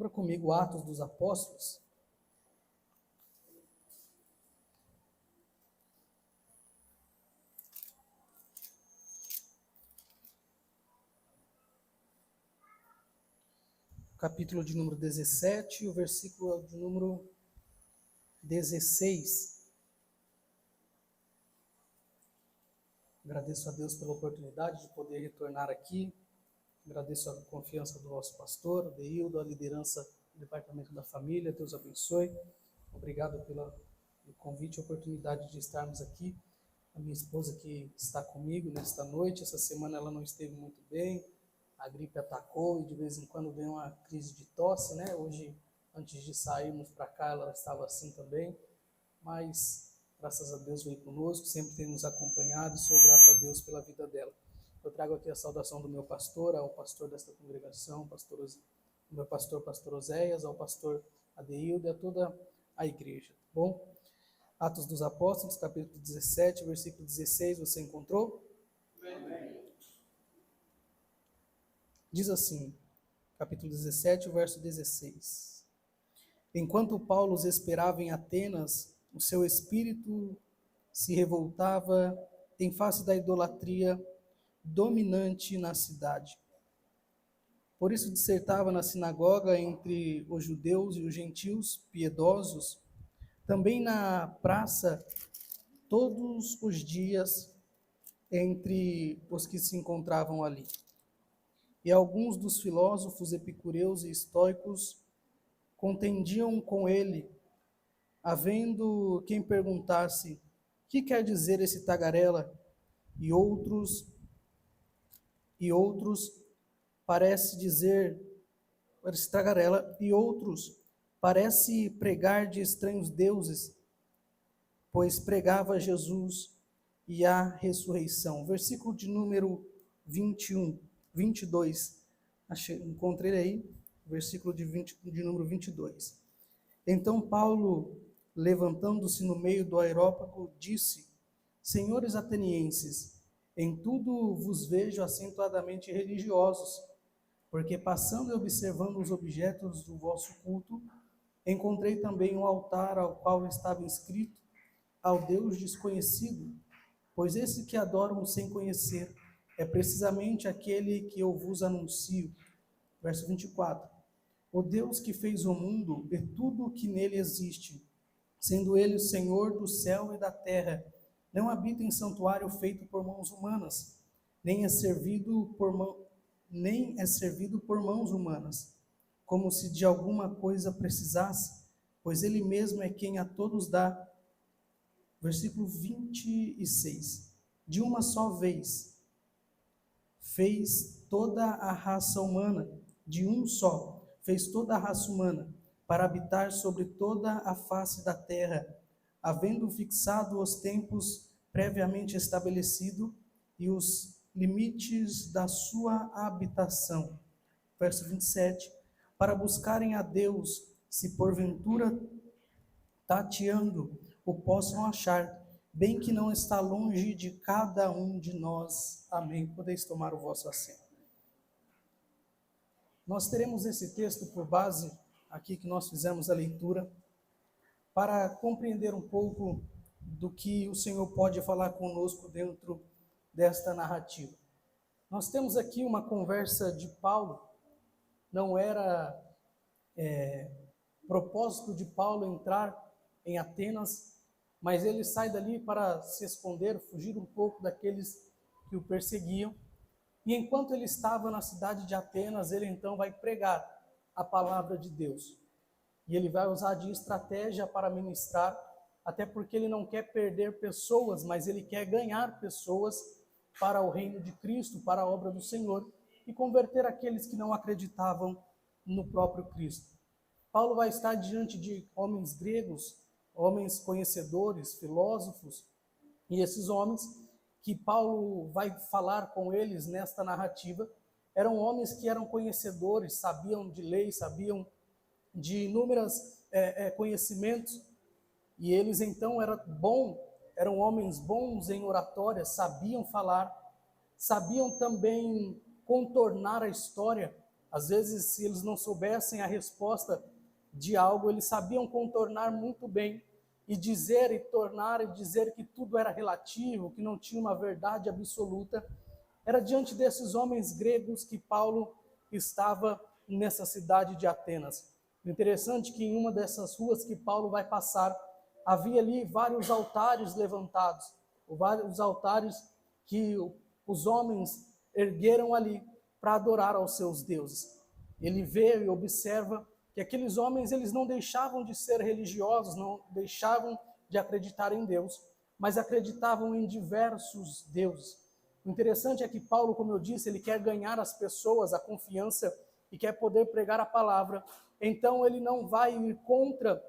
Abra comigo Atos dos Apóstolos. Capítulo de número 17, o versículo de número 16. Agradeço a Deus pela oportunidade de poder retornar aqui. Agradeço a confiança do nosso pastor, o Deildo, a liderança do Departamento da Família. Deus abençoe. Obrigado pelo convite e oportunidade de estarmos aqui. A minha esposa que está comigo nesta noite. Essa semana ela não esteve muito bem. A gripe atacou e de vez em quando vem uma crise de tosse, né? Hoje, antes de sairmos para cá, ela estava assim também. Mas, graças a Deus, veio conosco, sempre tem nos acompanhado e sou grato a Deus pela vida dela. Eu trago aqui a saudação do meu pastor, ao pastor desta congregação, meu pastor Oséias, ao pastor Adeildo e a toda a igreja. Tá bom? Atos dos Apóstolos, capítulo 17, versículo 16, você encontrou? Amém. Diz assim, capítulo 17, verso 16. Enquanto Paulo os esperava em Atenas, o seu espírito se revoltava em face da idolatria dominante na cidade. Por isso dissertava na sinagoga entre os judeus e os gentios piedosos, também na praça, todos os dias, entre os que se encontravam ali. E alguns dos filósofos epicureus e estoicos contendiam com ele, havendo quem perguntasse: que quer dizer esse tagarela? E outros parece dizer esse tagarela, e outros parece pregar de estranhos deuses, pois pregava Jesus e a ressurreição. Versículo de número 22. Encontrei aí, versículo de número 22. Então Paulo, levantando-se no meio do Areópago, disse: Senhores atenienses, em tudo vos vejo acentuadamente religiosos, porque passando e observando os objetos do vosso culto, encontrei também um altar ao qual estava inscrito: ao Deus desconhecido, pois esse que adoram sem conhecer é precisamente aquele que eu vos anuncio. Verso 24. O Deus que fez o mundo e tudo o que nele existe, sendo ele o Senhor do céu e da terra, não habita em santuário feito por mãos humanas, nem é servido por mãos humanas, como se de alguma coisa precisasse, pois ele mesmo é quem a todos dá. Versículo 26. De uma só vez fez toda a raça humana, de um só fez toda a raça humana, para habitar sobre toda a face da terra, havendo fixado os tempos previamente estabelecido e os limites da sua habitação. Verso 27. Para buscarem a Deus, se porventura tateando o possam achar, bem que não está longe de cada um de nós. Amém. Podeis tomar o vosso assento. Nós teremos esse texto por base, aqui que nós fizemos a leitura, para compreender um pouco do que o Senhor pode falar conosco dentro desta narrativa. Nós temos aqui uma conversa de Paulo. Não era propósito de Paulo entrar em Atenas, mas ele sai dali para se esconder, fugir um pouco daqueles que o perseguiam. E enquanto ele estava na cidade de Atenas, ele então vai pregar a palavra de Deus. E ele vai usar de estratégia para ministrar, até porque ele não quer perder pessoas, mas ele quer ganhar pessoas para o reino de Cristo, para a obra do Senhor, e converter aqueles que não acreditavam no próprio Cristo. Paulo vai estar diante de homens gregos, homens conhecedores, filósofos, e esses homens que Paulo vai falar com eles nesta narrativa, eram homens que eram conhecedores, sabiam de lei, sabiam de inúmeros conhecimentos, e eles então eram homens bons em oratória, sabiam falar, sabiam também contornar a história, Às vezes, se eles não soubessem a resposta de algo, eles sabiam contornar muito bem e dizer que tudo era relativo, que não tinha uma verdade absoluta. Era diante desses homens gregos que Paulo estava nessa cidade de Atenas. O interessante é que em uma dessas ruas que Paulo vai passar, havia ali vários altares levantados, vários altares que os homens ergueram ali para adorar aos seus deuses. Ele vê e observa que aqueles homens, eles não deixavam de ser religiosos, não deixavam de acreditar em Deus, mas acreditavam em diversos deuses. O interessante é que Paulo, como eu disse, ele quer ganhar as pessoas a confiança e quer poder pregar a palavra. Então ele não vai ir contra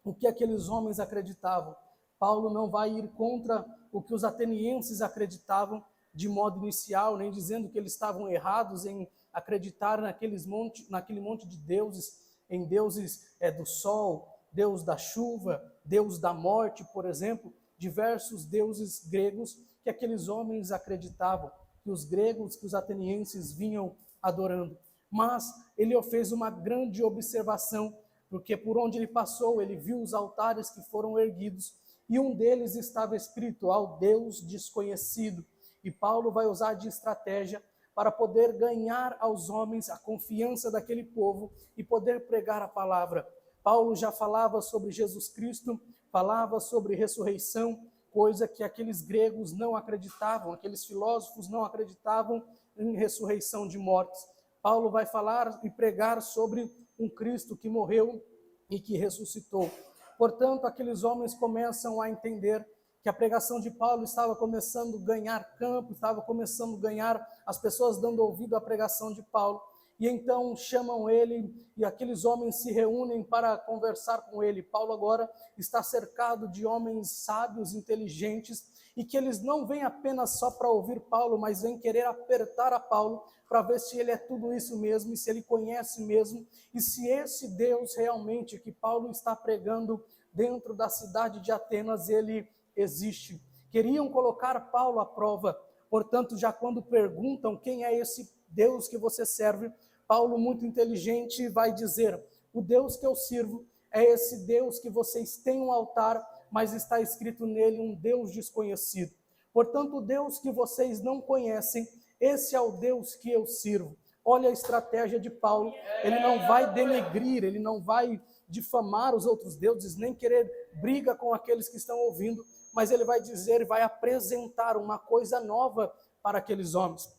o que aqueles homens acreditavam. Paulo não vai ir contra o que os atenienses acreditavam de modo inicial, nem dizendo que eles estavam errados em acreditar naquele monte de deuses, em deuses do sol, Deus da chuva, Deus da morte, por exemplo, diversos deuses gregos que aqueles homens acreditavam, que os gregos, que os atenienses vinham adorando. Mas ele fez uma grande observação, porque por onde ele passou, ele viu os altares que foram erguidos, e um deles estava escrito ao Deus desconhecido. E Paulo vai usar de estratégia para poder ganhar aos homens a confiança daquele povo e poder pregar a palavra. Paulo já falava sobre Jesus Cristo, falava sobre ressurreição, coisa que aqueles gregos não acreditavam, aqueles filósofos não acreditavam em ressurreição de mortos. Paulo vai falar e pregar sobre um Cristo que morreu e que ressuscitou. Portanto, aqueles homens começam a entender que a pregação de Paulo estava começando a ganhar campo, estava começando a ganhar as pessoas dando ouvido à pregação de Paulo. E então chamam ele e aqueles homens se reúnem para conversar com ele. Paulo agora está cercado de homens sábios, inteligentes, e que eles não vêm apenas só para ouvir Paulo, mas vêm querer apertar a Paulo para ver se ele é tudo isso mesmo, e se ele conhece mesmo, e se esse Deus realmente que Paulo está pregando dentro da cidade de Atenas, ele existe. Queriam colocar Paulo à prova. Portanto, já quando perguntam quem é esse Deus que você serve, Paulo, muito inteligente, vai dizer: o Deus que eu sirvo é esse Deus que vocês têm um altar, mas está escrito nele um Deus desconhecido. Portanto, o Deus que vocês não conhecem, esse é o Deus que eu sirvo. Olha a estratégia de Paulo. Ele não vai denegrir, ele não vai difamar os outros deuses, nem querer briga com aqueles que estão ouvindo, mas ele vai dizer, vai apresentar uma coisa nova para aqueles homens.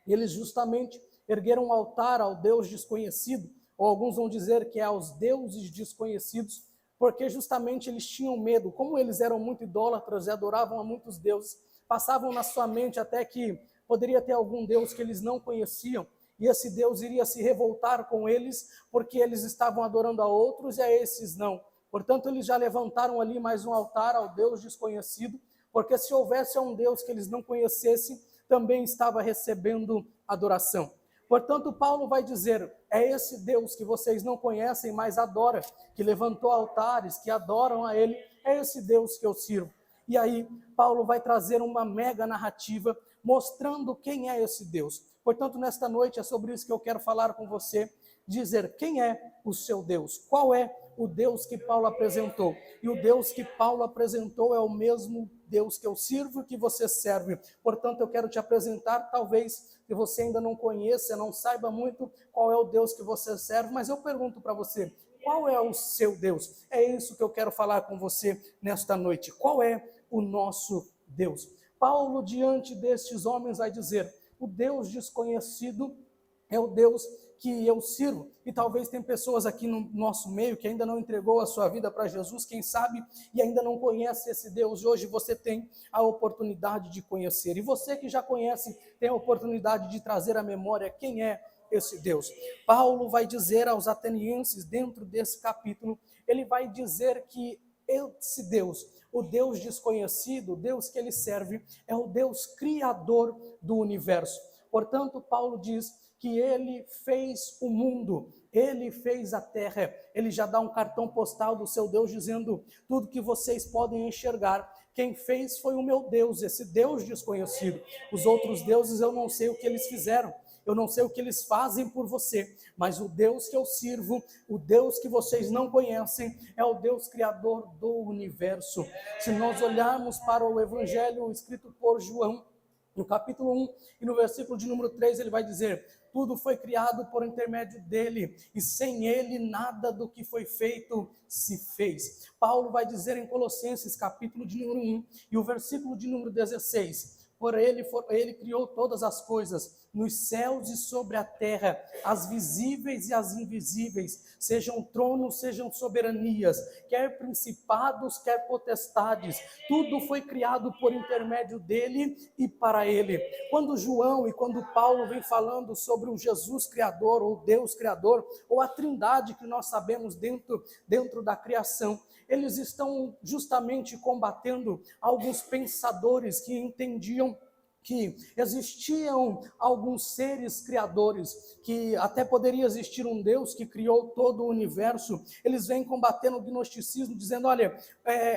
Eles justamente ergueram um altar ao Deus desconhecido, ou alguns vão dizer que é aos deuses desconhecidos, porque justamente eles tinham medo. Como eles eram muito idólatras e adoravam a muitos deuses, passavam na sua mente até que poderia ter algum Deus que eles não conheciam, e esse Deus iria se revoltar com eles, porque eles estavam adorando a outros e a esses não. Portanto, eles já levantaram ali mais um altar ao Deus desconhecido, porque se houvesse um Deus que eles não conhecessem, também estava recebendo adoração. Portanto, Paulo vai dizer, é esse Deus que vocês não conhecem, mas adoram, que levantou altares, que adoram a ele, é esse Deus que eu sirvo. E aí, Paulo vai trazer uma mega narrativa, mostrando quem é esse Deus. Portanto, nesta noite é sobre isso que eu quero falar com você, dizer quem é o seu Deus, qual é o Deus que Paulo apresentou. E o Deus que Paulo apresentou é o mesmo Deus que eu sirvo e que você serve. Portanto, eu quero te apresentar, talvez que você ainda não conheça, não saiba muito qual é o Deus que você serve, mas eu pergunto para você, qual é o seu Deus? É isso que eu quero falar com você nesta noite. Qual é o nosso Deus? Paulo, diante destes homens, vai dizer, o Deus desconhecido é o Deus que eu sirvo. E talvez tem pessoas aqui no nosso meio que ainda não entregou a sua vida para Jesus, quem sabe, e ainda não conhece esse Deus. Hoje você tem a oportunidade de conhecer. E você que já conhece, tem a oportunidade de trazer à memória quem é esse Deus. Paulo vai dizer aos atenienses, dentro desse capítulo, ele vai dizer que esse Deus, o Deus desconhecido, o Deus que ele serve, é o Deus criador do universo. Portanto, Paulo diz que ele fez o mundo, ele fez a terra, ele já dá um cartão postal do seu Deus dizendo, tudo que vocês podem enxergar, quem fez foi o meu Deus, esse Deus desconhecido. Os outros deuses eu não sei o que eles fizeram. eu não sei o que eles fazem por você, mas o Deus que eu sirvo, o Deus que vocês não conhecem, é o Deus criador do universo. Se nós olharmos para o evangelho escrito por João, no capítulo 1 e no versículo de número 3, ele vai dizer: tudo foi criado por intermédio dele, e sem ele nada do que foi feito se fez. Paulo vai dizer em Colossenses, capítulo de número 1 e o versículo de número 16: ele criou todas as coisas, nos céus e sobre a terra, as visíveis e as invisíveis, sejam tronos, sejam soberanias, quer principados, quer potestades, tudo foi criado por intermédio dele e para ele. Quando João e quando Paulo vem falando sobre o Jesus Criador, ou Deus Criador, ou a trindade que nós sabemos dentro da criação, eles estão justamente combatendo alguns pensadores que entendiam que existiam alguns seres criadores, que até poderia existir um Deus que criou todo o universo. Eles vêm combatendo o gnosticismo, dizendo, olha,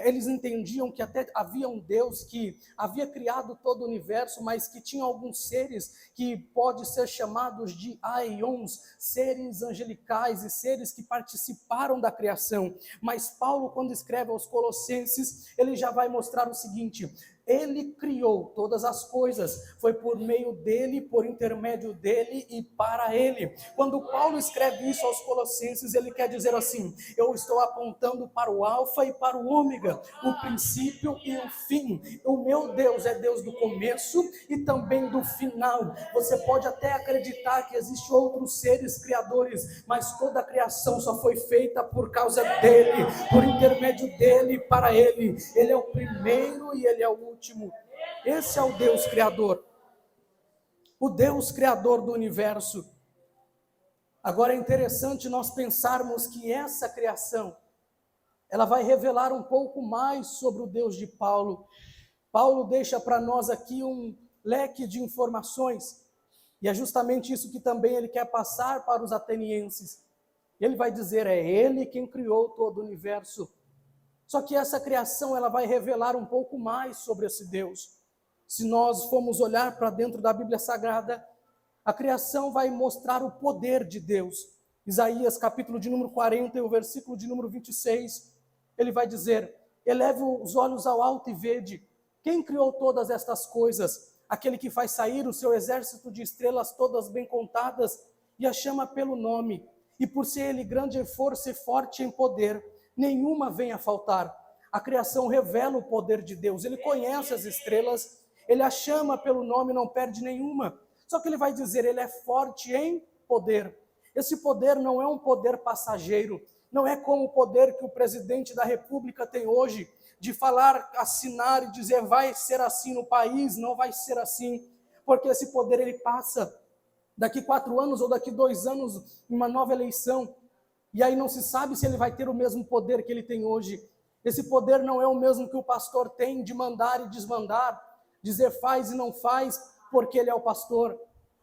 eles entendiam que até havia um Deus que havia criado todo o universo, mas que tinha alguns seres que pode ser chamados de aions, seres angelicais e seres que participaram da criação. Mas Paulo, quando escreve aos Colossenses, ele já vai mostrar o seguinte: ele criou todas as coisas, foi por meio dele, por intermédio dele e para ele. Quando Paulo escreve isso aos Colossenses, ele quer dizer assim: eu estou apontando para o alfa e para o ômega, o princípio e o fim. O meu Deus é Deus do começo e também do final. Você pode até acreditar que existem outros seres criadores, mas toda a criação só foi feita por causa dele, por intermédio dele, para ele. Ele é o primeiro e ele é o último. Esse é o Deus Criador, o Deus Criador do universo. Agora é interessante nós pensarmos que essa criação, ela vai revelar um pouco mais sobre o Deus de Paulo. Paulo deixa para nós aqui um leque de informações, e é justamente isso que também ele quer passar para os atenienses. Ele vai dizer, é ele quem criou todo o universo. Só que essa criação, ela vai revelar um pouco mais sobre esse Deus. Se nós formos olhar para dentro da Bíblia Sagrada, a criação vai mostrar o poder de Deus. Isaías, capítulo de número 40, e o versículo de número 26, ele vai dizer, eleve os olhos ao alto e vede, quem criou todas estas coisas? Aquele que faz sair o seu exército de estrelas todas bem contadas, e a chama pelo nome, e por ser ele grande em força e forte em poder, nenhuma vem a faltar. A criação revela o poder de Deus. Ele conhece as estrelas, ele a chama pelo nome, não perde nenhuma. Só que ele vai dizer, ele é forte em poder. Esse poder não é um poder passageiro, não é como o poder que o presidente da República tem hoje, de falar, assinar e dizer, vai ser assim no país, não vai ser assim, porque esse poder ele passa. Daqui 4 anos ou daqui 2 anos, uma nova eleição, e aí não se sabe se ele vai ter o mesmo poder que ele tem hoje. Esse poder não é o mesmo que o pastor tem de mandar e desmandar, dizer faz e não faz, porque ele é o pastor.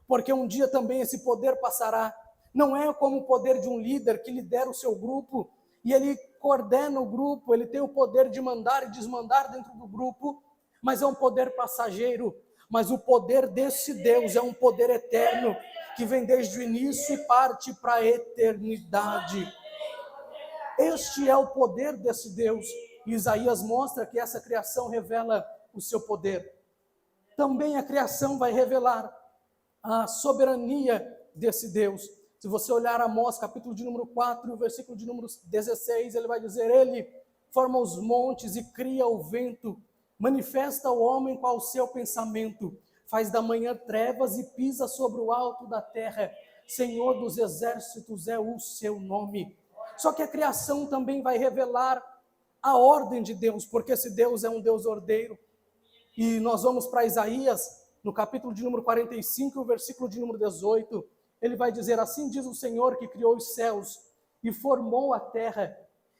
Porque um dia também esse poder passará. Não é como o poder de um líder que lidera o seu grupo, e ele coordena o grupo, ele tem o poder de mandar e desmandar dentro do grupo, mas é um poder passageiro. Mas o poder desse Deus é um poder eterno, que vem desde o início e parte para a eternidade. Este é o poder desse Deus. E Isaías mostra que essa criação revela o seu poder. Também a criação vai revelar a soberania desse Deus. Se você olhar Amós, capítulo de número 4, o versículo de número 16, ele vai dizer, ele forma os montes e cria o vento, manifesta o homem qual o seu pensamento, faz da manhã trevas e pisa sobre o alto da terra, Senhor dos exércitos é o seu nome. Só que a criação também vai revelar a ordem de Deus, porque esse Deus é um Deus ordeiro. E nós vamos para Isaías, no capítulo de número 45, o versículo de número 18, ele vai dizer, assim diz o Senhor que criou os céus e formou a terra,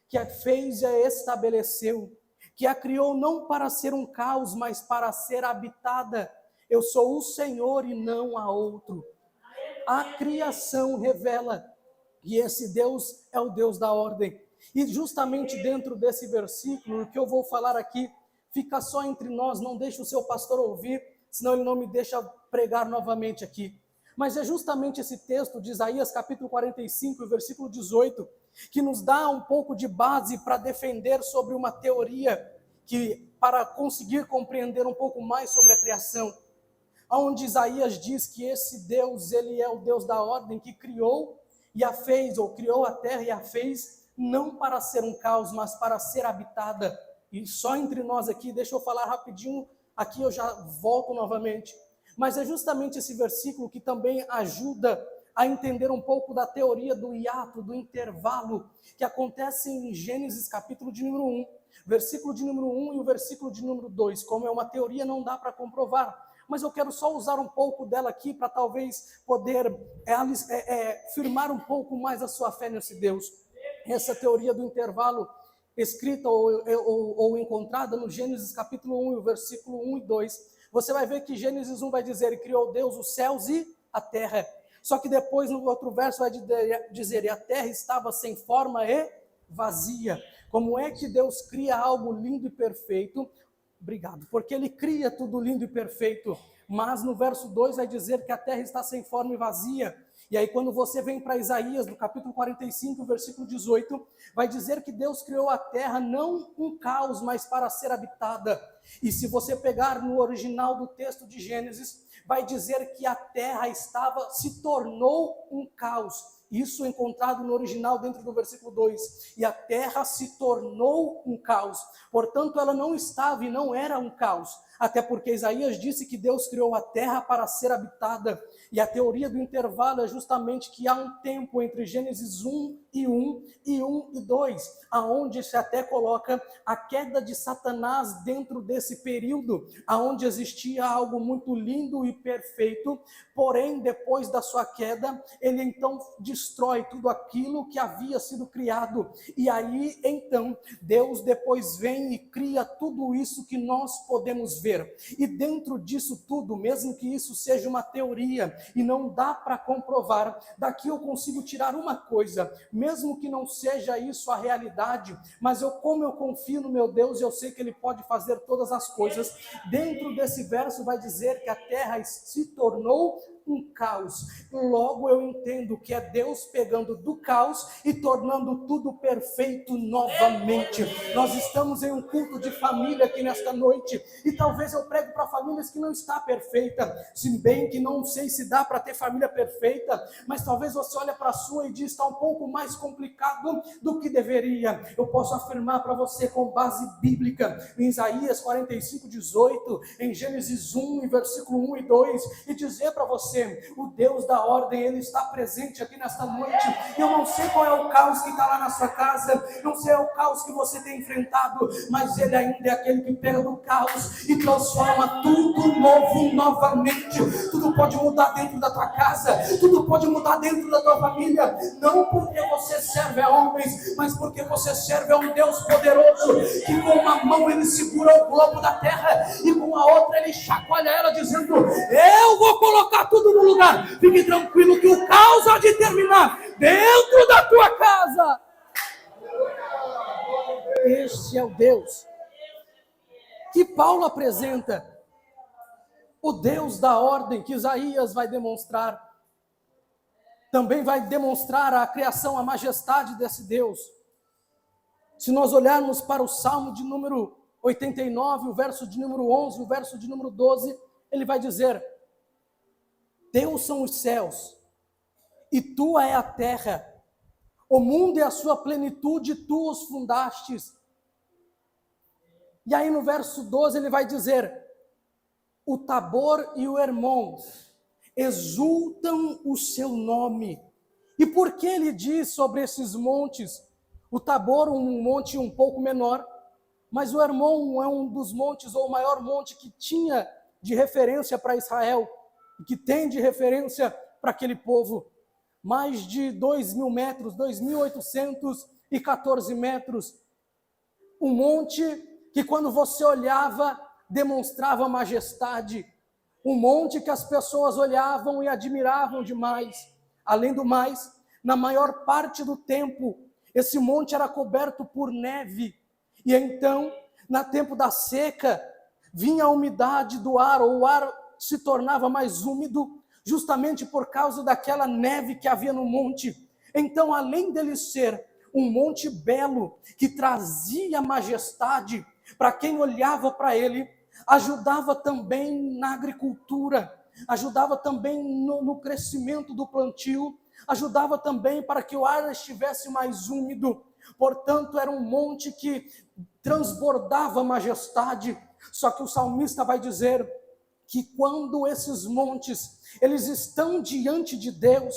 que a fez e a estabeleceu, que a criou não para ser um caos, mas para ser habitada. Eu sou o Senhor e não há outro. A criação revela que esse Deus é o Deus da ordem. E justamente dentro desse versículo, o que eu vou falar aqui, fica só entre nós, não deixe o seu pastor ouvir, senão ele não me deixa pregar novamente aqui. Mas é justamente esse texto de Isaías capítulo 45, versículo 18, que nos dá um pouco de base para defender sobre uma teoria para conseguir compreender um pouco mais sobre a criação. Onde Isaías diz que esse Deus, ele é o Deus da ordem, que criou e a fez, ou criou a terra e a fez, não para ser um caos, mas para ser habitada. E só entre nós aqui, deixa eu falar rapidinho, aqui eu já volto novamente. Mas é justamente esse versículo que também ajuda a entender um pouco da teoria do hiato, do intervalo, que acontece em Gênesis capítulo de número 1, versículo de número 1 e o versículo de número 2. Como é uma teoria, não dá para comprovar, mas eu quero só usar um pouco dela aqui para talvez poder firmar um pouco mais a sua fé nesse Deus. Essa teoria do intervalo, escrita ou encontrada no Gênesis capítulo 1, versículo 1 e 2, você vai ver que Gênesis 1 vai dizer, e criou Deus os céus e a terra. Só que depois no outro verso vai dizer, e a terra estava sem forma e vazia. Como é que Deus cria algo lindo e perfeito? Obrigado, porque Ele cria tudo lindo e perfeito, mas no verso 2 vai dizer que a terra está sem forma e vazia. E aí quando você vem para Isaías, no capítulo 45, versículo 18, vai dizer que Deus criou a terra não um caos, mas para ser habitada. E se você pegar no original do texto de Gênesis, vai dizer que a terra se tornou um caos. Isso encontrado no original dentro do versículo 2. E a terra se tornou um caos. Portanto, ela não estava e não era um caos. Até porque Isaías disse que Deus criou a terra para ser habitada. E a teoria do intervalo é justamente que há um tempo entre Gênesis 1 e 1 e 1 e 2, aonde se até coloca a queda de Satanás dentro desse período, aonde existia algo muito lindo e perfeito, porém, depois da sua queda, ele então destrói tudo aquilo que havia sido criado. E aí, então, Deus depois vem e cria tudo isso que nós podemos ver. E dentro disso tudo, mesmo que isso seja uma teoria e não dá para comprovar, daqui eu consigo tirar uma coisa, mesmo que não seja isso a realidade, mas como eu confio no meu Deus, eu sei que Ele pode fazer todas as coisas. Dentro desse verso vai dizer que a terra se tornou um caos. Logo eu entendo que é Deus pegando do caos e tornando tudo perfeito novamente. Nós estamos em um culto de família aqui nesta noite, e talvez eu prego para famílias que não está perfeita, se bem que não sei se dá para ter família perfeita, mas talvez você olhe para a sua e diz, está um pouco mais complicado do que deveria. Eu posso afirmar para você com base bíblica, em Isaías 45, 18, em Gênesis 1, em versículo 1 e 2, e dizer para você, o Deus da ordem, Ele está presente aqui nesta noite. Eu não sei qual é o caos que está lá na sua casa, não sei o caos que você tem enfrentado, mas Ele ainda é aquele que pega do caos e transforma tudo novo novamente. Tudo pode mudar dentro da tua casa, tudo pode mudar dentro da tua família, não porque você serve a homens, mas porque você serve a um Deus poderoso, que com uma mão Ele segura o globo da terra e com a outra Ele chacoalha ela, dizendo, eu vou colocar tudo no lugar. Fique tranquilo que o caos há de terminar dentro da tua casa. Este é o Deus que Paulo apresenta, o Deus da ordem, que Isaías vai demonstrar. Também vai demonstrar a criação, a majestade desse Deus. Se nós olharmos para o Salmo de número 89, o verso de número 11, o verso de número 12, ele vai dizer, Teus são os céus, e tua é a terra, o mundo e a sua plenitude, tu os fundastes. E aí no verso 12 ele vai dizer, o Tabor e o Hermon exultam o seu nome. E por que ele diz sobre esses montes? O Tabor, um monte um pouco menor, mas o Hermon é um dos montes, ou o maior monte que tinha de referência para Israel, e que tem de referência para aquele povo. Mais de 2.000 metros, 2.814 metros. Um monte que quando você olhava, demonstrava majestade. Um monte que as pessoas olhavam e admiravam demais. Além do mais, na maior parte do tempo, esse monte era coberto por neve. E então, no tempo da seca, vinha a umidade do ar, ou o ar se tornava mais úmido, justamente por causa daquela neve que havia no monte. Então, além dele ser um monte belo, que trazia majestade para quem olhava para ele, ajudava também na agricultura, ajudava também no crescimento do plantio, ajudava também para que o ar estivesse mais úmido. Portanto, era um monte que transbordava majestade. Só que o salmista vai dizer que quando esses montes, eles estão diante de Deus,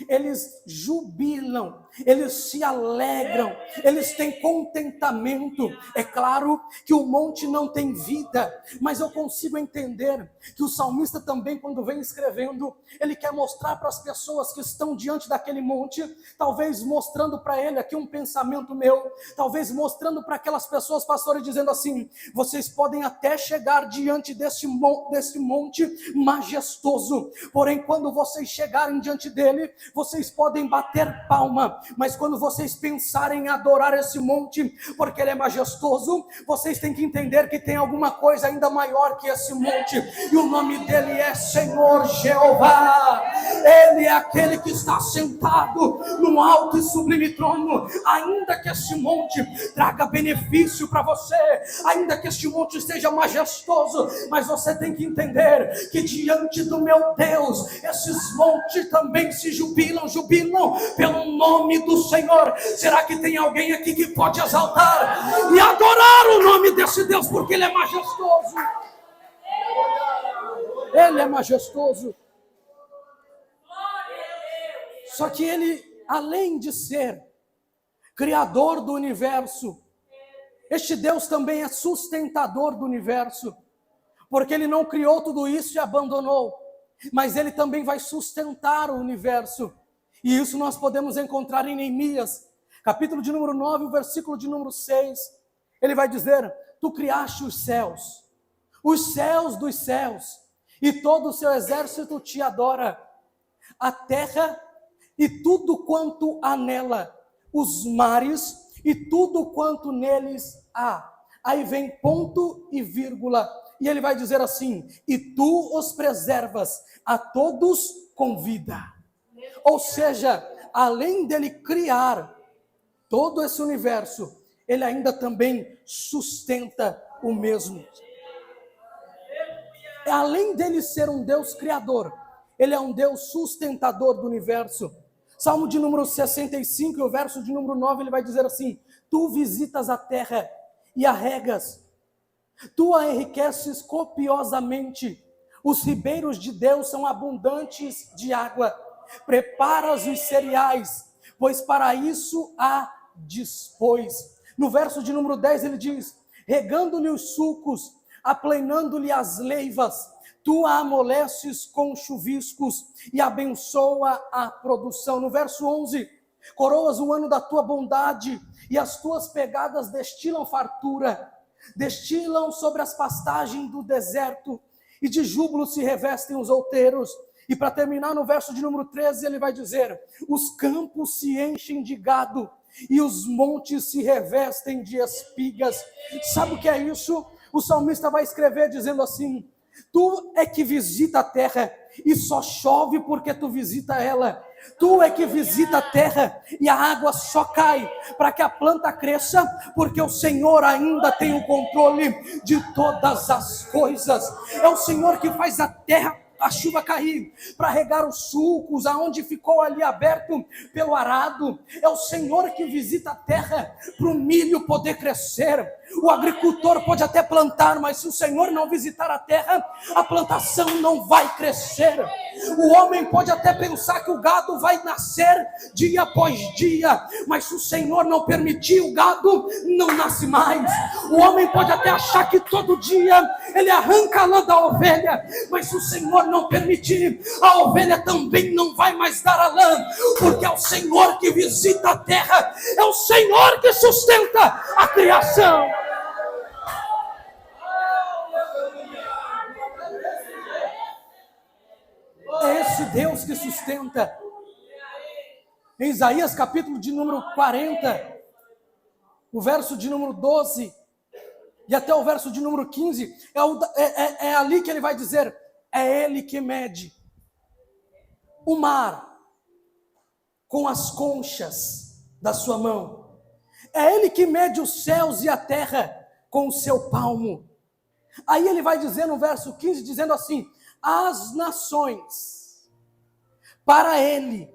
eles jubilam, eles se alegram, eles têm contentamento. É claro que o monte não tem vida, mas eu consigo entender que o salmista também, quando vem escrevendo, ele quer mostrar para as pessoas que estão diante daquele monte, talvez mostrando para ele aqui um pensamento meu, talvez mostrando para aquelas pessoas, pastores, dizendo assim: vocês podem até chegar diante desse monte majestoso, porém quando vocês chegarem diante dele, vocês podem bater palma, mas quando vocês pensarem em adorar esse monte, porque ele é majestoso, vocês têm que entender que tem alguma coisa ainda maior que esse monte, e o nome dele é Senhor Jeová. Ele é aquele que está sentado no alto e sublime trono. Ainda que este monte traga benefício para você, ainda que este monte seja majestoso, mas você tem que entender que diante do meu Deus, esses montes também se jubilam pelo nome do Senhor. Será que tem alguém aqui que pode exaltar e adorar o nome desse Deus, porque ele é majestoso? Ele é majestoso. Só que ele, além de ser criador do universo, este Deus também é sustentador do universo, porque ele não criou tudo isso e abandonou, mas ele também vai sustentar o universo. E isso nós podemos encontrar em Neemias, capítulo de número 9, o versículo de número 6. Ele vai dizer: tu criaste os céus dos céus, e todo o seu exército te adora. A terra e tudo quanto há nela, os mares e tudo quanto neles há. Aí vem ponto e vírgula, e ele vai dizer assim: e tu os preservas a todos com vida. Ou seja, além dele criar todo esse universo, ele ainda também sustenta o mesmo. Além dele ser um Deus criador, ele é um Deus sustentador do universo. Salmo de número 65, o verso de número 9, ele vai dizer assim: tu visitas a terra e a regas, tu a enriqueces copiosamente, os ribeiros de Deus são abundantes de água, preparas os cereais, pois para isso a dispôs. No verso de número 10 ele diz: regando-lhe os sulcos, aplanando-lhe as leivas, tu a amoleces com chuviscos e abençoa a produção. No verso 11, coroas o ano da tua bondade e as tuas pegadas destilam fartura, destilam sobre as pastagens do deserto e de júbilo se revestem os outeiros. E para terminar, no verso de número 13, ele vai dizer: os campos se enchem de gado e os montes se revestem de espigas. Sabe o que é isso? O salmista vai escrever dizendo assim: tu é que visita a terra e só chove porque tu visita ela. Tu é que visita a terra e a água só cai para que a planta cresça, porque o Senhor ainda tem o controle de todas as coisas. É o Senhor que faz a terra, a chuva cair para regar os sulcos, aonde ficou ali aberto pelo arado. É o Senhor que visita a terra para o milho poder crescer. O agricultor pode até plantar, mas se o Senhor não visitar a terra, a plantação não vai crescer. O homem pode até pensar que o gado vai nascer dia após dia, mas se o Senhor não permitir, o gado não nasce mais. O homem pode até achar que todo dia ele arranca a lã da ovelha, mas se o Senhor não permitir, a ovelha também não vai mais dar a lã, porque é o Senhor que visita a terra, é o Senhor que sustenta a criação. É esse Deus que sustenta. Em Isaías capítulo de número 40, o verso de número 12 e até o verso de número 15, é ali que ele vai dizer: é Ele que mede o mar com as conchas da sua mão. É Ele que mede os céus e a terra com o seu palmo. Aí ele vai dizer no verso 15, dizendo assim: as nações, para Ele.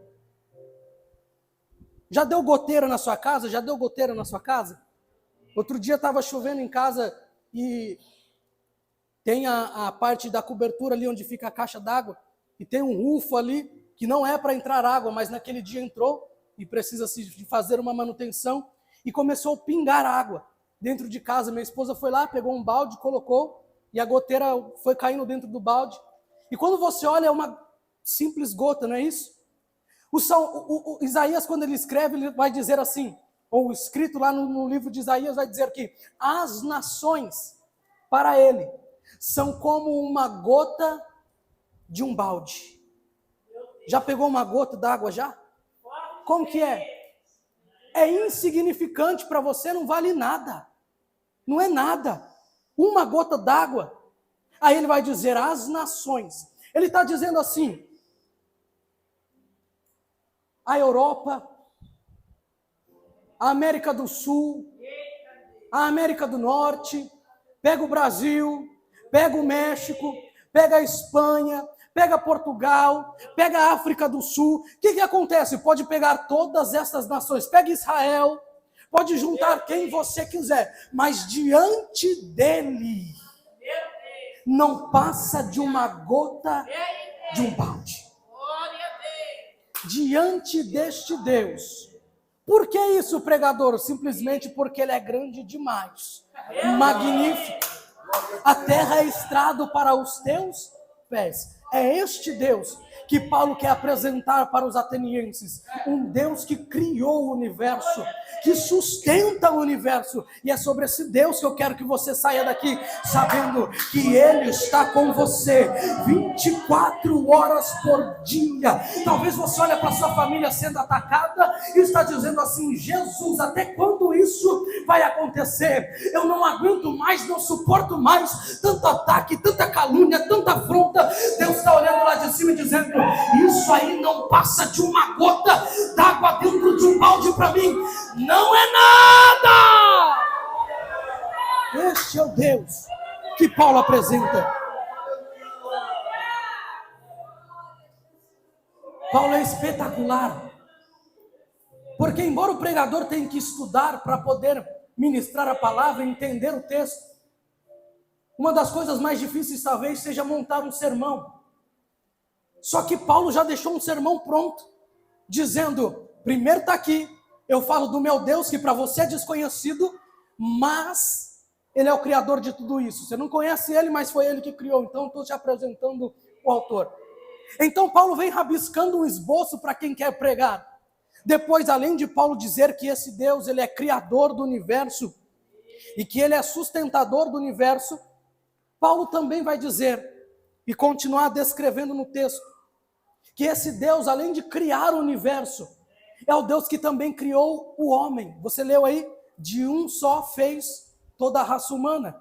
Já deu goteira na sua casa? Já deu goteira na sua casa? Outro dia estava chovendo em casa e tem a parte da cobertura ali onde fica a caixa d'água, e tem um rufo ali que não é para entrar água, mas naquele dia entrou e precisa se fazer uma manutenção, e começou a pingar água dentro de casa. Minha esposa foi lá, pegou um balde, colocou, e a goteira foi caindo dentro do balde. E quando você olha, é uma simples gota, não é isso? O Isaías, quando ele escreve, ele vai dizer assim, ou escrito lá no livro de Isaías, vai dizer que as nações, para Ele, são como uma gota de um balde. Já pegou uma gota d'água já? Como que é? É insignificante para você, não vale nada. Não é nada. Uma gota d'água. Aí ele vai dizer as nações. Ele está dizendo assim: a Europa, a América do Sul, a América do Norte, pega o Brasil, pega o México, pega a Espanha, pega Portugal, pega a África do Sul. O que acontece? Pode pegar todas essas nações, pega Israel, pode juntar quem você quiser, mas diante dele não passa de uma gota de um balde. Diante deste Deus. Por que isso, pregador? Simplesmente porque Ele é grande demais, magnífico. A terra é estrado para os teus pés. É este Deus que Paulo quer apresentar para os atenienses. Um Deus que criou o universo, que sustenta o universo. E é sobre esse Deus que eu quero que você saia daqui sabendo que Ele está com você 24 horas por dia. Talvez você olhe para sua família sendo atacada e está dizendo assim: Jesus, até quando isso vai acontecer? Eu não aguento mais, não suporto mais tanto ataque, tanta calúnia, tanta afronta. Deus está olhando lá de cima e dizendo: isso aí não passa de uma gota d'água dentro de um balde para mim. Não é nada! Este é o Deus que Paulo apresenta. Paulo é espetacular. Porque embora o pregador tenha que estudar para poder ministrar a palavra e entender o texto, uma das coisas mais difíceis talvez seja montar um sermão. Só que Paulo já deixou um sermão pronto, dizendo: primeiro está aqui, eu falo do meu Deus, que para você é desconhecido, mas Ele é o criador de tudo isso. Você não conhece Ele, mas foi Ele que criou, então estou te apresentando o autor. Então Paulo vem rabiscando um esboço para quem quer pregar. Depois, além de Paulo dizer que esse Deus, Ele é criador do universo, e que Ele é sustentador do universo, Paulo também vai dizer, e continuar descrevendo no texto, que esse Deus, além de criar o universo, é o Deus que também criou o homem. Você leu aí? De um só fez toda a raça humana.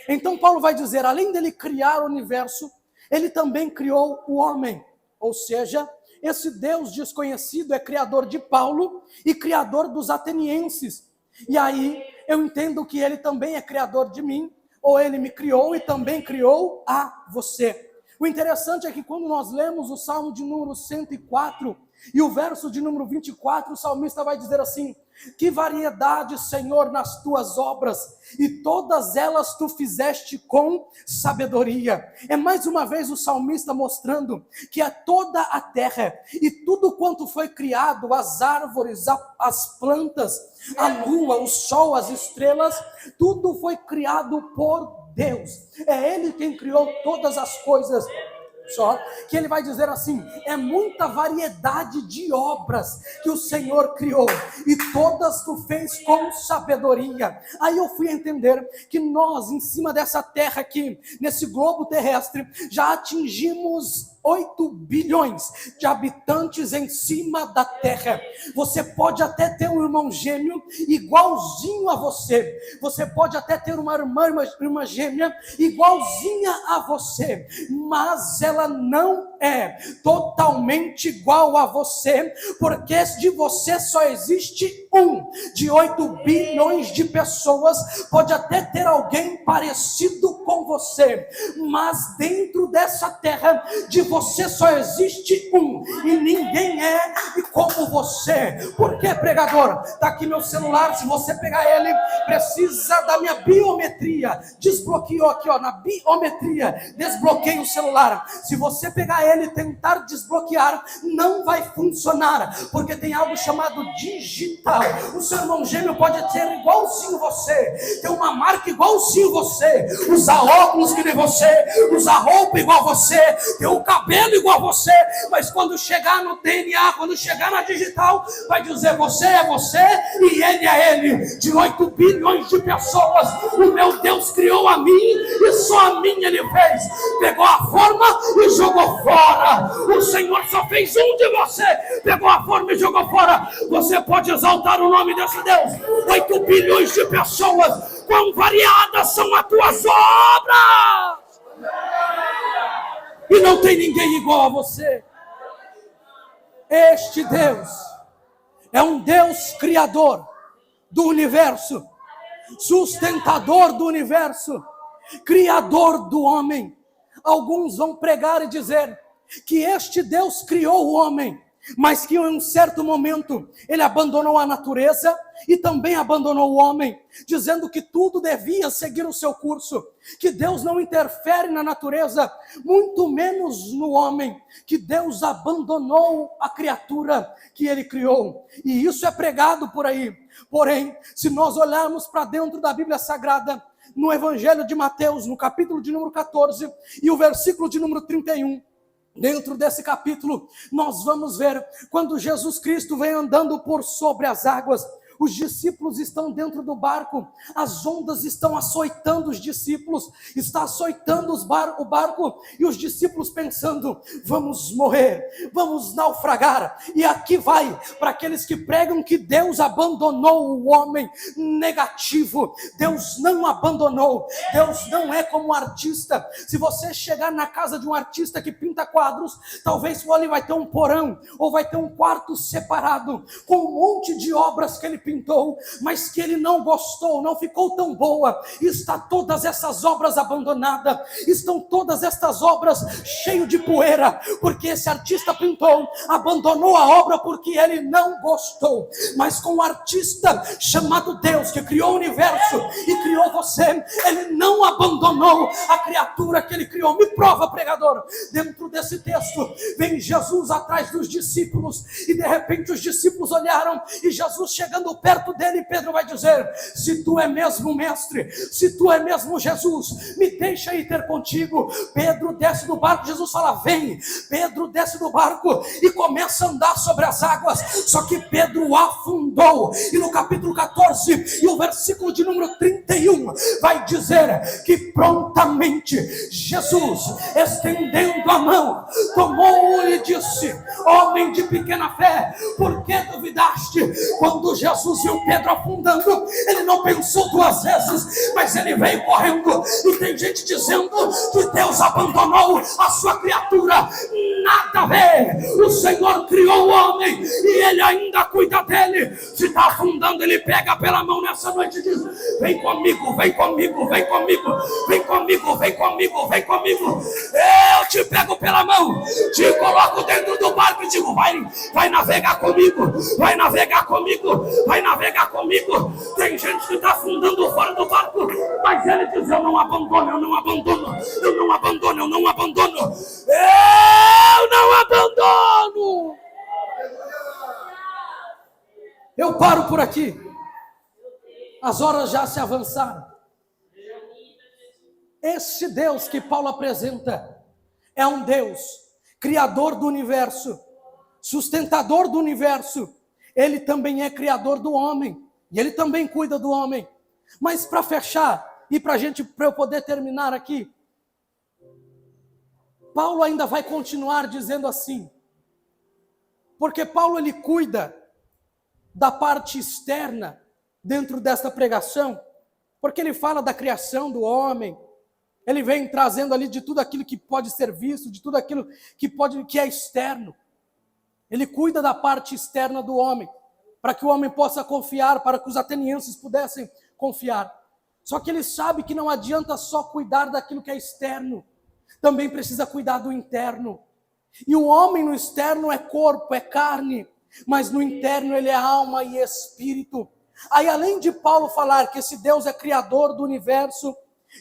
Então Paulo vai dizer, além dele criar o universo, ele também criou o homem. Ou seja, esse Deus desconhecido é criador de Paulo e criador dos atenienses. E aí eu entendo que ele também é criador de mim, ou ele me criou e também criou a você. O interessante é que quando nós lemos o Salmo de número 104 e o verso de número 24, o salmista vai dizer assim: que variedade, Senhor, nas tuas obras, e todas elas tu fizeste com sabedoria. É mais uma vez o salmista mostrando que é toda a terra e tudo quanto foi criado, as árvores, as plantas, a lua, o sol, as estrelas, tudo foi criado por Deus. É Ele quem criou todas as coisas. Só que ele vai dizer assim: é muita variedade de obras que o Senhor criou, e todas tu fez com sabedoria. Aí eu fui entender que nós, em cima dessa terra aqui, nesse globo terrestre, já atingimos 8 bilhões de habitantes em cima da terra. Você pode até ter um irmão gêmeo igualzinho a você. Você pode até ter uma irmã gêmea igualzinha a você. Mas ela não é totalmente igual a você, porque de você só existe um. De 8 bilhões de pessoas, pode até ter alguém parecido com você, mas dentro dessa terra, de você só existe um, e ninguém é como você. Por que, pregador? Está aqui meu celular, se você pegar ele, precisa da minha biometria. Desbloqueou aqui, ó, na biometria, desbloqueia o celular. Se você pegar ele e tentar desbloquear, não vai funcionar, porque tem algo chamado digital. O seu irmão gêmeo pode ser igualzinho você, ter uma marca igualzinho você, usar óculos que nem você, usar roupa igual você, ter um cabelo igual você, mas quando chegar no DNA, quando chegar na digital, vai dizer você é você e ele é ele. De 8 bilhões de pessoas, o meu Deus criou a mim e só a mim ele fez. Pegou a forma e jogou fora. O Senhor só fez um de você, pegou a forma e jogou fora. Você pode exaltar o nome desse Deus. 8 bilhões de pessoas, quão variadas são as tuas obras, e não tem ninguém igual a você. Este Deus é um Deus criador do universo, sustentador do universo, criador do homem. Alguns vão pregar e dizer que este Deus criou o homem, mas que em um certo momento ele abandonou a natureza e também abandonou o homem, dizendo que tudo devia seguir o seu curso, que Deus não interfere na natureza, muito menos no homem, que Deus abandonou a criatura que ele criou, e isso é pregado por aí. Porém, se nós olharmos para dentro da Bíblia Sagrada, no Evangelho de Mateus, no capítulo de número 14 e o versículo de número 31, dentro desse capítulo, nós vamos ver quando Jesus Cristo vem andando por sobre as águas. Os discípulos estão dentro do barco, as ondas estão açoitando os discípulos, está açoitando o barco, e os discípulos pensando, vamos morrer, vamos naufragar. E aqui vai para aqueles que pregam que Deus abandonou o homem. Negativo, Deus não abandonou. Deus não é como um artista. Se você chegar na casa de um artista que pinta quadros, talvez ali vai ter um porão, ou vai ter um quarto separado, com um monte de obras que ele pintou, mas que ele não gostou, não ficou tão boa. Está todas essas obras abandonadas, estão todas estas obras cheias de poeira, porque esse artista pintou, abandonou a obra porque ele não gostou. Mas com o artista chamado Deus, que criou o universo e criou você, ele não abandonou a criatura que ele criou. Me prova, pregador. Dentro desse texto, vem Jesus atrás dos discípulos, e de repente os discípulos olharam, e Jesus chegando perto dele, Pedro vai dizer, se tu é mesmo mestre, se tu é mesmo Jesus, me deixa ir ter contigo. Pedro desce do barco, Jesus fala, vem. Pedro desce do barco e começa a andar sobre as águas, só que Pedro afundou, e no capítulo 14, e o versículo de número 31, vai dizer que prontamente, Jesus, estendendo a mão, tomou-o e disse, homem de pequena fé, por que duvidaste? Quando Jesus viu Pedro afundando, ele não pensou 2 vezes, mas ele veio correndo. E tem gente dizendo que Deus abandonou a sua criatura. Nada a ver. O Senhor criou o homem e ele ainda cuida dele. Se está afundando, ele pega pela mão nessa noite e diz, vem comigo, vem comigo, vem comigo, vem comigo, vem comigo, vem comigo. Eu te pego pela mão, te coloco dentro do barco e digo, vai navegar comigo, vai navegar comigo, vai navegar comigo. Tem gente que está afundando fora do barco, mas ele diz, eu não abandono, eu não abandono, eu não abandono, eu não abandono, eu não abandono. Eu paro por aqui, as horas já se avançaram. Este Deus que Paulo apresenta é um Deus criador do universo, sustentador do universo. Ele também é criador do homem, e ele também cuida do homem. Mas para fechar, e para eu poder terminar aqui, Paulo ainda vai continuar dizendo assim, porque Paulo ele cuida da parte externa dentro desta pregação, porque ele fala da criação do homem, ele vem trazendo ali de tudo aquilo que pode ser visto, de tudo aquilo que é externo. Ele cuida da parte externa do homem, para que o homem possa confiar, para que os atenienses pudessem confiar. Só que ele sabe que não adianta só cuidar daquilo que é externo, também precisa cuidar do interno. E o homem no externo é corpo, é carne, mas no interno ele é alma e espírito. Aí, além de Paulo falar que esse Deus é criador do universo,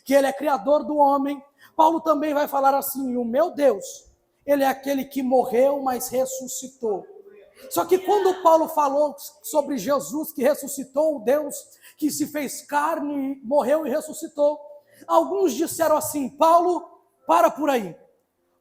que ele é criador do homem, Paulo também vai falar assim: o meu Deus, ele é aquele que morreu, mas ressuscitou. Só que quando Paulo falou sobre Jesus que ressuscitou, o Deus que se fez carne, morreu e ressuscitou, alguns disseram assim: Paulo, para por aí,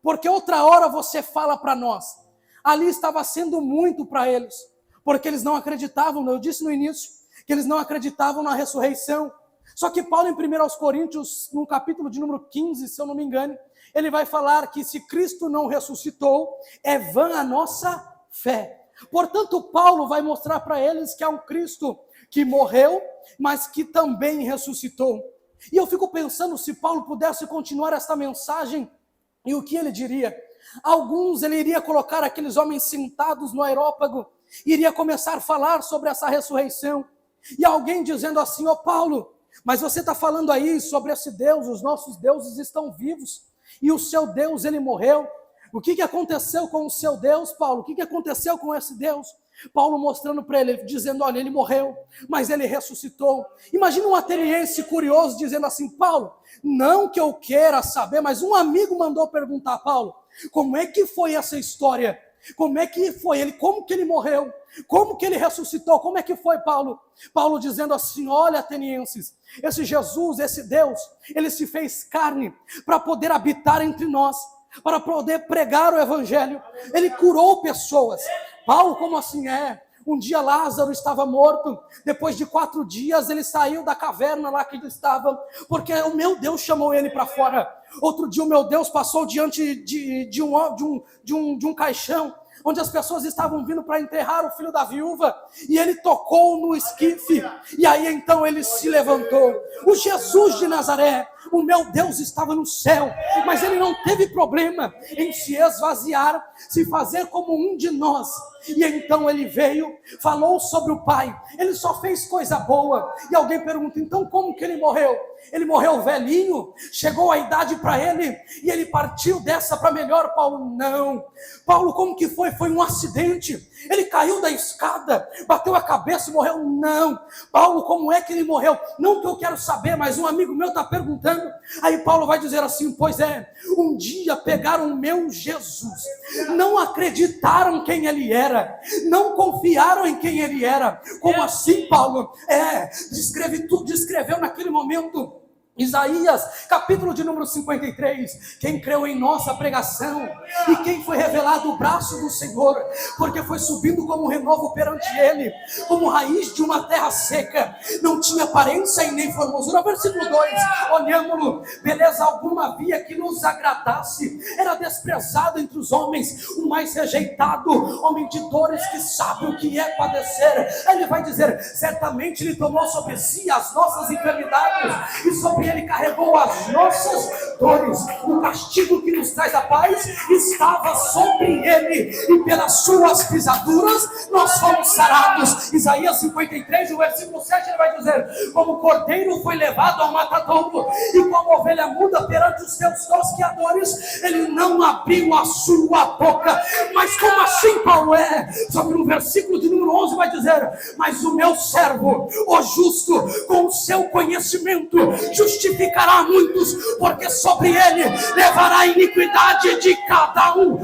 porque outra hora você fala para nós. Ali estava sendo muito para eles, porque eles não acreditavam, eu disse no início, que eles não acreditavam na ressurreição. Só que Paulo, em 1 Coríntios, no capítulo de número 15, se eu não me engano, ele vai falar que se Cristo não ressuscitou, é vã a nossa fé. Portanto, Paulo vai mostrar para eles que há um Cristo que morreu, mas que também ressuscitou. E eu fico pensando se Paulo pudesse continuar esta mensagem, e o que ele diria? Alguns, ele iria colocar aqueles homens sentados no aerópago, iria começar a falar sobre essa ressurreição, e alguém dizendo assim: ó Paulo, mas você está falando aí sobre esse Deus, os nossos deuses estão vivos, e o seu Deus, ele morreu. O que aconteceu com o seu Deus, Paulo? O que aconteceu com esse Deus? Paulo mostrando para ele, dizendo: olha, ele morreu, mas ele ressuscitou. Imagina um ateniense curioso dizendo assim: Paulo, não que eu queira saber, mas um amigo mandou perguntar a Paulo, como é que foi essa história? Como é que foi ele? Como que ele morreu? Como que ele ressuscitou? Como é que foi, Paulo? Paulo dizendo assim: olha, atenienses, esse Jesus, esse Deus, ele se fez carne para poder habitar entre nós, para poder pregar o evangelho. Ele curou pessoas. Paulo, como assim é? Um dia Lázaro estava morto, depois de 4 dias ele saiu da caverna lá que ele estava, porque o meu Deus chamou ele para fora. Outro dia o meu Deus passou diante de um caixão, onde as pessoas estavam vindo para enterrar o filho da viúva, e ele tocou no esquife, e aí então ele se levantou. O Jesus de Nazaré, o meu Deus, estava no céu, mas ele não teve problema em se esvaziar, se fazer como um de nós, e então ele veio, falou sobre o Pai, ele só fez coisa boa. E alguém pergunta: então como que ele morreu? Ele morreu velhinho, chegou a idade para ele, e ele partiu dessa para melhor? Paulo, não. Paulo, como que foi? Foi um acidente, ele caiu da escada, bateu a cabeça e morreu? Não. Paulo, como é que ele morreu? Não que eu quero saber, mas um amigo meu está perguntando. Aí Paulo vai dizer assim: pois é, um dia pegaram o meu Jesus, não acreditaram quem ele era, não confiaram em quem ele era. Como assim, Paulo? Descreveu naquele momento Isaías, capítulo de número 53, quem creu em nossa pregação, e quem foi revelado o braço do Senhor, porque foi subindo como um renovo perante ele, como raiz de uma terra seca, não tinha aparência e nem formosura. Versículo 2, olhamos-lo, beleza alguma havia que nos agradasse, era desprezado entre os homens, o mais rejeitado, homem de dores, que sabe o que é padecer. Ele vai dizer: certamente ele tomou sobre si as nossas enfermidades, e sobre ele carregou as nossas dores. O castigo que nos traz a paz estava sobre ele, e pelas suas pisaduras nós fomos sarados. Isaías 53, o versículo 7, ele vai dizer: como o cordeiro foi levado ao matadouro, e como ovelha muda perante os seus tosqueadores, ele não abriu a sua boca. Mas como assim, Paulo? Só que no versículo de número 11 vai dizer: mas o meu servo, o justo, com o seu conhecimento justificará muitos, porque sobre ele levará a iniquidade de cada um,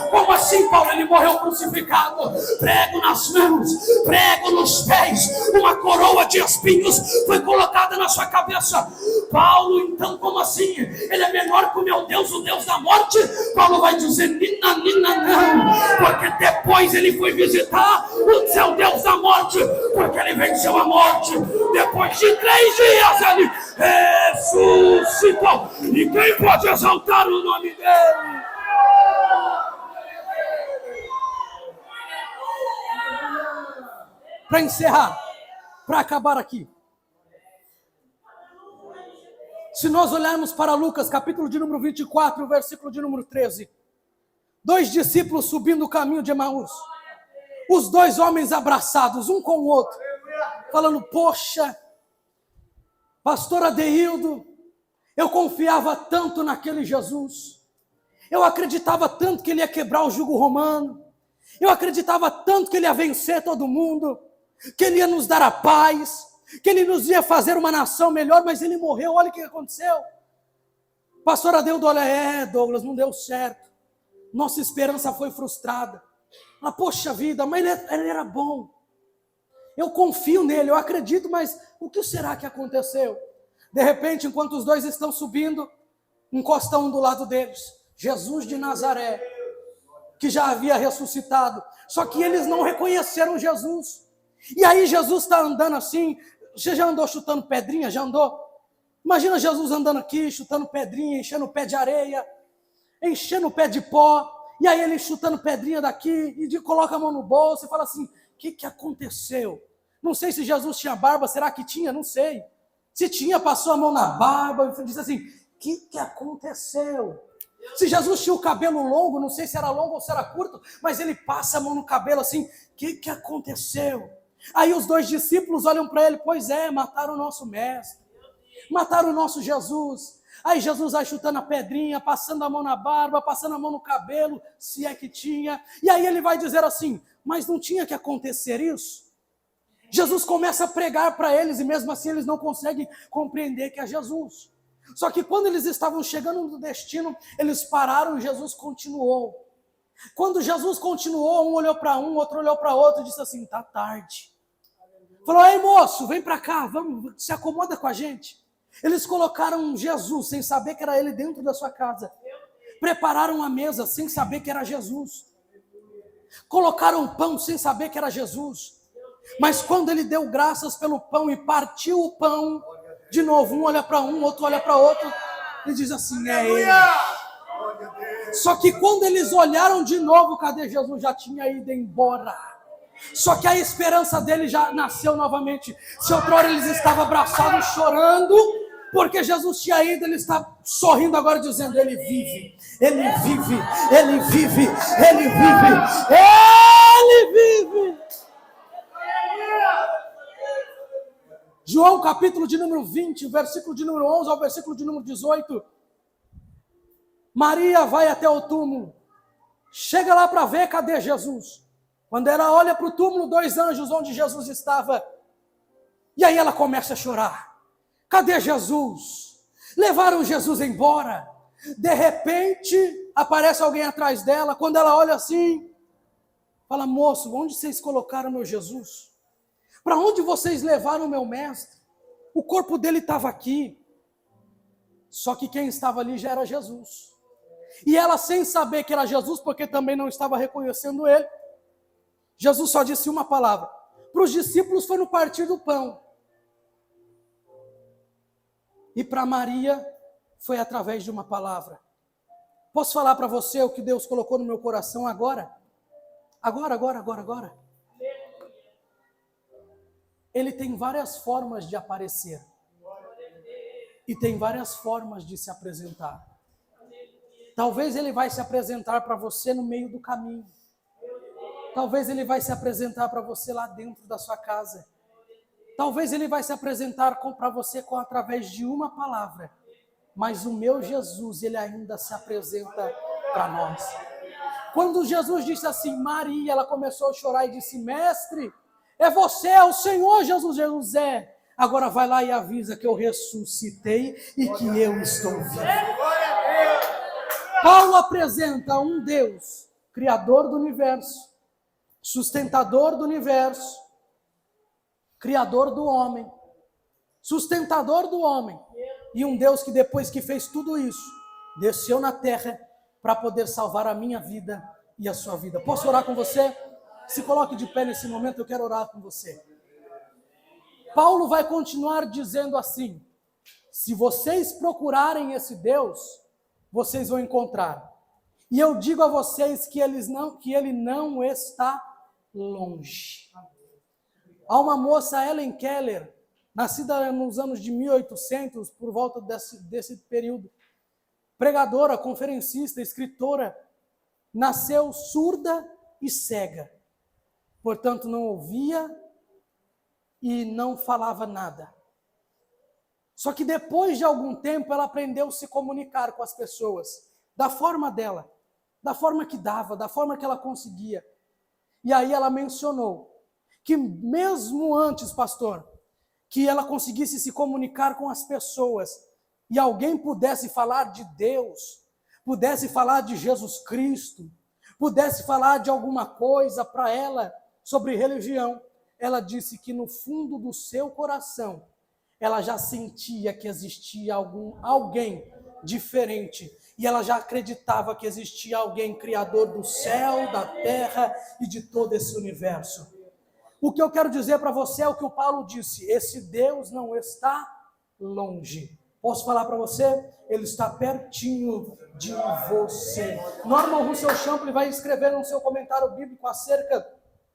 Como assim, Paulo? Ele morreu crucificado, prego nas mãos, prego nos pés, uma coroa de espinhos foi colocada na sua cabeça. Paulo, então, como assim? Ele é menor que o meu Deus, o Deus da morte? Paulo vai dizer: não, porque depois ele foi visitar o seu Deus da morte, porque ele venceu a morte. Depois de 3 dias ele ressuscitou. E quem pode exaltar o nome dele? Para encerrar, para acabar aqui, Se nós olharmos para Lucas, capítulo de número 24, versículo de número 13, 2 discípulos subindo o caminho de Emaús, os 2 homens abraçados, um com o outro, falando, poxa, pastor Adeildo, eu confiava tanto naquele Jesus, eu acreditava tanto que ele ia quebrar o jugo romano, eu acreditava tanto que ele ia vencer todo mundo, que ele ia nos dar a paz, que ele nos ia fazer uma nação melhor, mas ele morreu, olha o que aconteceu. Pastor Adeildo, olha, Douglas, não deu certo, nossa esperança foi frustrada. Ah, poxa vida, mas ele era bom, eu confio nele, eu acredito, mas o que será que aconteceu? De repente, enquanto os 2 estão subindo, encosta um do lado deles, Jesus de Nazaré, que já havia ressuscitado, só que eles não reconheceram Jesus. E aí Jesus está andando assim, você já andou chutando pedrinha? Já andou? Imagina Jesus andando aqui, chutando pedrinha, enchendo o pé de areia, enchendo o pé de pó, e aí ele chutando pedrinha daqui, e coloca a mão no bolso e fala assim, o que aconteceu? Não sei se Jesus tinha barba, será que tinha? Não sei. Se tinha, passou a mão na barba e disse assim, o que aconteceu? Se Jesus tinha o cabelo longo, não sei se era longo ou se era curto, mas ele passa a mão no cabelo assim, o que aconteceu? Aí os 2 discípulos olham para ele, pois é, mataram o nosso mestre, mataram o nosso Jesus. Aí Jesus vai chutando a pedrinha, passando a mão na barba, passando a mão no cabelo, se é que tinha. E aí ele vai dizer assim, mas não tinha que acontecer isso? Jesus começa a pregar para eles e mesmo assim eles não conseguem compreender que é Jesus. Só que quando eles estavam chegando no destino, eles pararam e Jesus continuou. Quando Jesus continuou, um olhou para um, outro olhou para outro e disse assim, tá tarde. Falou, ei moço, vem para cá, vamos, se acomoda com a gente. Eles colocaram Jesus sem saber que era ele dentro da sua casa. Prepararam a mesa sem saber que era Jesus. Colocaram pão sem saber que era Jesus. Mas quando ele deu graças pelo pão e partiu o pão, de novo, um olha para um, outro olha para outro, e diz assim, é ele. Só que quando eles olharam de novo, cadê Jesus? Já tinha ido embora. Só que a esperança dele já nasceu novamente. Se outrora eles estavam abraçados, chorando, porque Jesus tinha ido, ele está sorrindo agora, dizendo, ele vive, ele vive, ele vive, ele vive, ele vive. João capítulo de número 20, versículo de número 11 ao versículo de número 18. Maria vai até o túmulo, chega lá para ver, cadê Jesus? Quando ela olha para o túmulo, 2 anjos onde Jesus estava, e aí ela começa a chorar. Cadê Jesus? Levaram Jesus embora. De repente, aparece alguém atrás dela, quando ela olha assim, fala, moço, onde vocês colocaram meu Jesus? Para onde vocês levaram o meu mestre? O corpo dele estava aqui. Só que quem estava ali já era Jesus. E ela, sem saber que era Jesus, porque também não estava reconhecendo ele, Jesus só disse uma palavra. Para os discípulos foi no partir do pão. E para Maria foi através de uma palavra. Posso falar para você o que Deus colocou no meu coração agora? Agora. Ele tem várias formas de aparecer. E tem várias formas de se apresentar. Talvez ele vai se apresentar para você no meio do caminho. Talvez ele vai se apresentar para você lá dentro da sua casa. Talvez ele vai se apresentar para você através de uma palavra. Mas o meu Jesus, ele ainda se apresenta para nós. Quando Jesus disse assim, Maria, ela começou a chorar e disse, mestre, é você, é o Senhor Jesus. Jesus é. Agora vai lá e avisa que eu ressuscitei e que eu estou vivo. Paulo apresenta um Deus, Criador do universo, sustentador do universo, Criador do homem, sustentador do homem, e um Deus que depois que fez tudo isso, desceu na terra para poder salvar a minha vida e a sua vida. Posso orar com você? Se coloque de pé nesse momento, eu quero orar com você. Paulo vai continuar dizendo assim, se vocês procurarem esse Deus, vocês vão encontrar. E eu digo a vocês que ele não está longe. Há uma moça, Helen Keller, nascida nos anos de 1800, por volta desse período, pregadora, conferencista, escritora, nasceu surda e cega. Portanto, não ouvia e não falava nada. Só que depois de algum tempo, ela aprendeu a se comunicar com as pessoas, da forma dela, da forma que dava, da forma que ela conseguia. E aí ela mencionou que mesmo antes, pastor, que ela conseguisse se comunicar com as pessoas e alguém pudesse falar de Deus, pudesse falar de Jesus Cristo, pudesse falar de alguma coisa para ela sobre religião, ela disse que no fundo do seu coração, ela já sentia que existia alguém diferente, e ela já acreditava que existia alguém criador do céu, da terra e de todo esse universo. O que eu quero dizer para você é o que o Paulo disse: esse Deus não está longe. Posso falar para você? Ele está pertinho de você. Norman Russell Champlin vai escrever no seu comentário bíblico acerca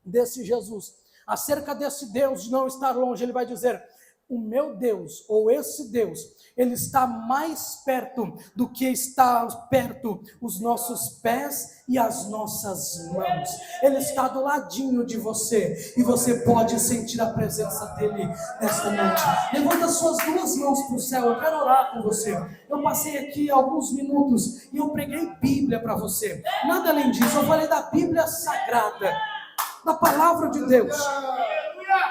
desse Jesus, acerca desse Deus de não estar longe. Ele vai dizer: o meu Deus, ou esse Deus, ele está mais perto do que está perto os nossos pés e as nossas mãos. Ele está do ladinho de você e você pode sentir a presença dele nesta noite. Levanta suas duas mãos para o céu, eu quero orar com você. Eu passei aqui alguns minutos e eu preguei Bíblia para você. Nada além disso, eu falei da Bíblia Sagrada, da Palavra de Deus.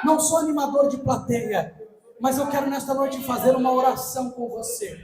Não sou animador de plateia, mas eu quero nesta noite fazer uma oração com você.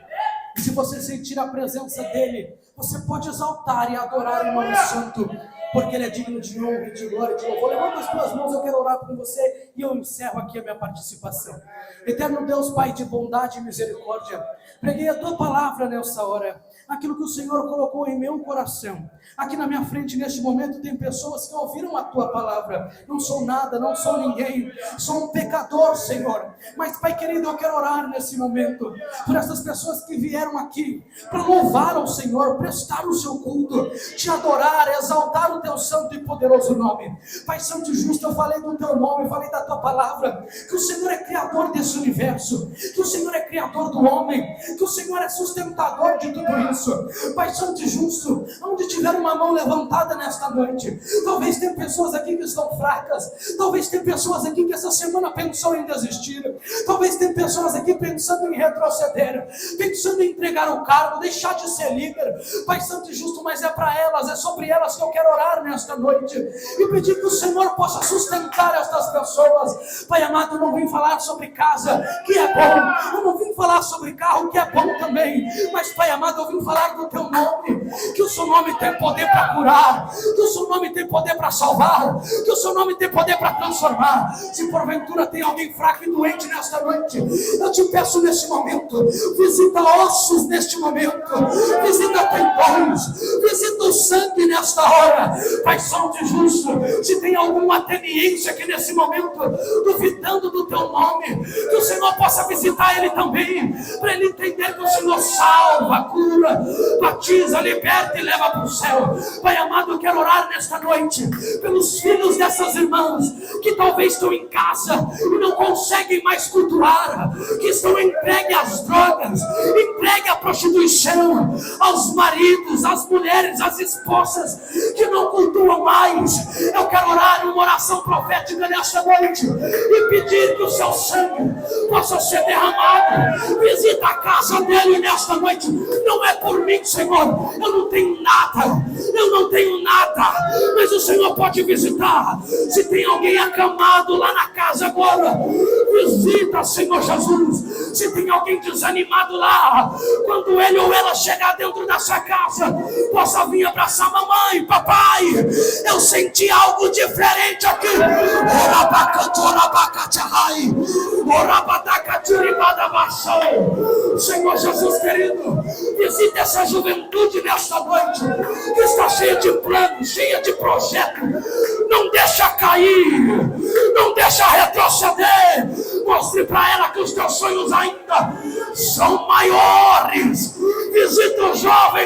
E se você sentir a presença dele, você pode exaltar e adorar o nome santo, porque ele é digno de honra, de glória e de louvor. Levanta as tuas mãos, eu quero orar com você e eu encerro aqui a minha participação. Eterno Deus, Pai de bondade e misericórdia, preguei a tua palavra nessa hora, aquilo que o Senhor colocou em meu coração. Aqui na minha frente, neste momento, tem pessoas que ouviram a tua palavra. Não sou nada, não sou ninguém, sou um pecador, Senhor. Mas, Pai querido, eu quero orar nesse momento por essas pessoas que vieram aqui para louvar ao Senhor, prestar o seu culto, te adorar, exaltar o teu santo e poderoso nome. Pai santo e justo, eu falei do teu nome, eu falei da tua palavra, que o Senhor é criador desse universo, que o Senhor é criador do homem, que o Senhor é sustentador de tudo isso. Pai santo e justo, onde tiver uma mão levantada nesta noite, talvez tem pessoas aqui que estão fracas, talvez tem pessoas aqui que essa semana pensou em desistir, talvez tem pessoas aqui pensando em retroceder, pensando em entregar o cargo, deixar de ser líder. Pai santo e justo, mas é para elas, é sobre elas que eu quero orar nesta noite e pedir que o Senhor possa sustentar estas pessoas. Pai amado, eu não vim falar sobre casa, que é bom, eu não vim falar sobre carro, que é bom também, mas Pai amado, eu vim falar do teu nome, que o seu nome tem poder para curar, que o seu nome tem poder para salvar, que o seu nome tem poder para transformar. Se porventura tem alguém fraco e doente nesta noite, eu te peço neste momento, visita ossos neste momento, visita tendões, visita o sangue nesta hora. Pai santo e justo, se tem alguma ateniense aqui nesse momento duvidando do teu nome, que o Senhor possa visitar ele também, para ele entender que o Senhor salva, cura, batiza, liberta e leva para o céu. Pai amado, eu quero orar nesta noite pelos filhos dessas irmãs que talvez estão em casa e não conseguem mais cultuar, que estão entregues às drogas, entregues à prostituição, aos maridos, às mulheres, às esposas que não cultuam mais. Eu quero orar uma oração profética nesta noite e pedir que o seu sangue possa ser derramado. Visita a casa dele nesta noite. Não é por mim, Senhor, eu não tenho nada, mas o Senhor pode visitar. Se tem alguém acamado lá na casa agora, visita, Senhor Jesus. Se tem alguém desanimado lá, quando ele ou ela chegar dentro da sua casa, possa vir abraçar mamãe, papai, eu senti algo diferente aqui. Senhor Jesus querido, visita essa juventude nesta noite, que está cheia de planos, cheia de projetos. Não deixa cair, não deixa retroceder. Mostre para ela que os teus sonhos ainda são maiores. Visita os jovens